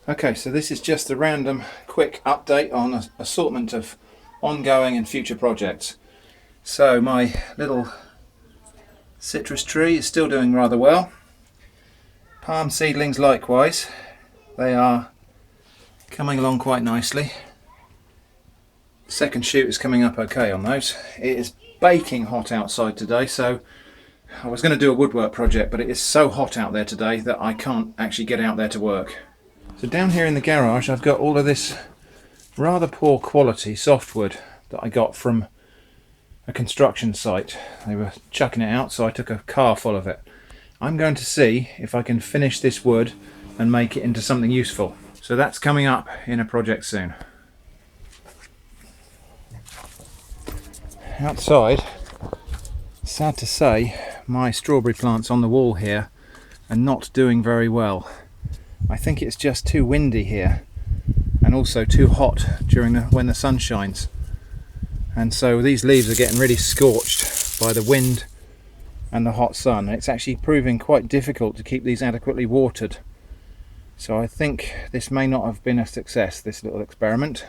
Okay, so this is just a random quick update on an assortment of ongoing and future projects. So my little citrus tree is still doing rather well. Palm seedlings likewise. They are coming along quite nicely. Second shoot is coming up okay on those. It is baking hot outside today, so I was going to do a woodwork project, but it is so hot out there today that I can't actually get out there to work. So down here in the garage I've got all of this rather poor quality softwood that I got from a construction site. They were chucking it out, so I took a car full of it. I'm going to see if I can finish this wood and make it into something useful. So that's coming up in a project soon. Outside, sad to say, my strawberry plants on the wall here are not doing very well. I think it's just too windy here and also too hot when the sun shines, and so these leaves are getting really scorched by the wind and the hot sun. It's actually proving quite difficult to keep these adequately watered, so I think this may not have been a success, this little experiment.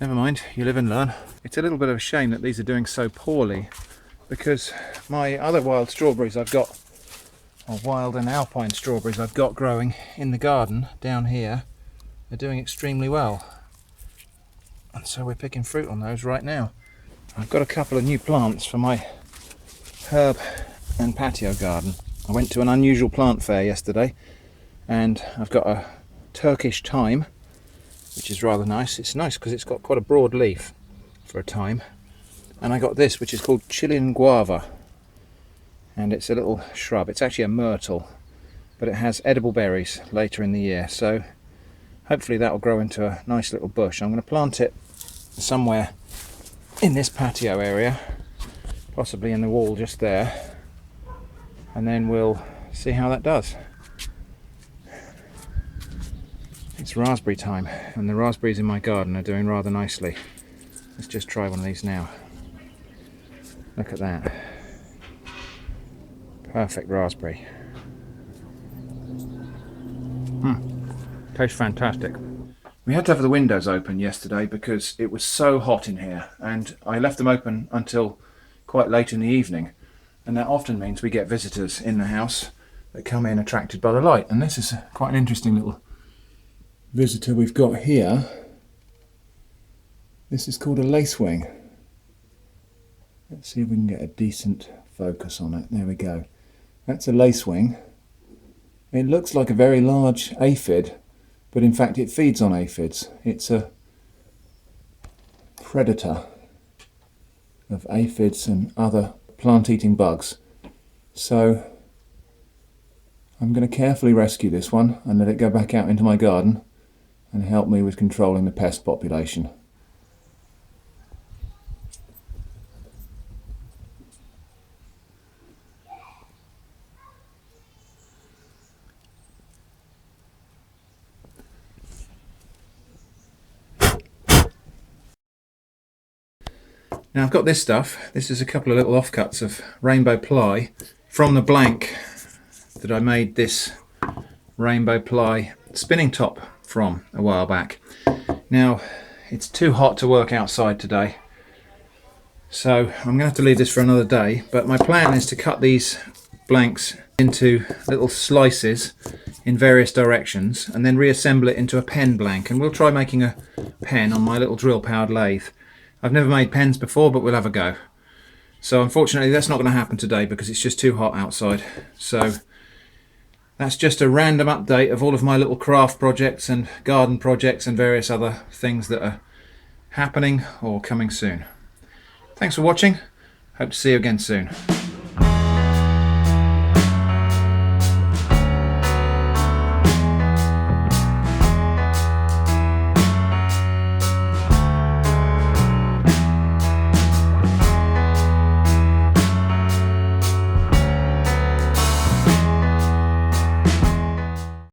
Never mind, you live and learn. It's a little bit of a shame that these are doing so poorly, because my other wild strawberries I've got, or wild and alpine strawberries I've got growing in the garden down here, are doing extremely well. And so we're picking fruit on those right now. I've got a couple of new plants for my herb and patio garden. I went to an unusual plant fair yesterday and I've got a Turkish thyme, which is rather nice. It's nice because it's got quite a broad leaf for a thyme. And I got this, which is called Chilean Guava. And it's a little shrub. It's actually a myrtle, but it has edible berries later in the year, so hopefully that will grow into a nice little bush. I'm going to plant it somewhere in this patio area, possibly in the wall just there, and then we'll see how that does. It's raspberry time, and the raspberries in my garden are doing rather nicely. Let's just try one of these now. Look at that. Perfect raspberry. Tastes fantastic. We had to have the windows open yesterday because it was so hot in here, and I left them open until quite late in the evening, and that often means we get visitors in the house that come in attracted by the light. And this is quite an interesting little visitor we've got here. This is called a lacewing. Let's see if we can get a decent focus on it. There we go. That's a lacewing. It looks like a very large aphid, but in fact it feeds on aphids. It's a predator of aphids and other plant-eating bugs. So I'm going to carefully rescue this one and let it go back out into my garden and help me with controlling the pest population. Now I've got this stuff. This is a couple of little offcuts of rainbow ply from the blank that I made this rainbow ply spinning top from a while back. Now it's too hot to work outside today, so I'm going to have to leave this for another day, but my plan is to cut these blanks into little slices in various directions and then reassemble it into a pen blank, and we'll try making a pen on my little drill powered lathe. I've never made pens before, but we'll have a go. So unfortunately that's not going to happen today because it's just too hot outside. So that's just a random update of all of my little craft projects and garden projects and various other things that are happening or coming soon. Thanks for watching. Hope to see you again soon.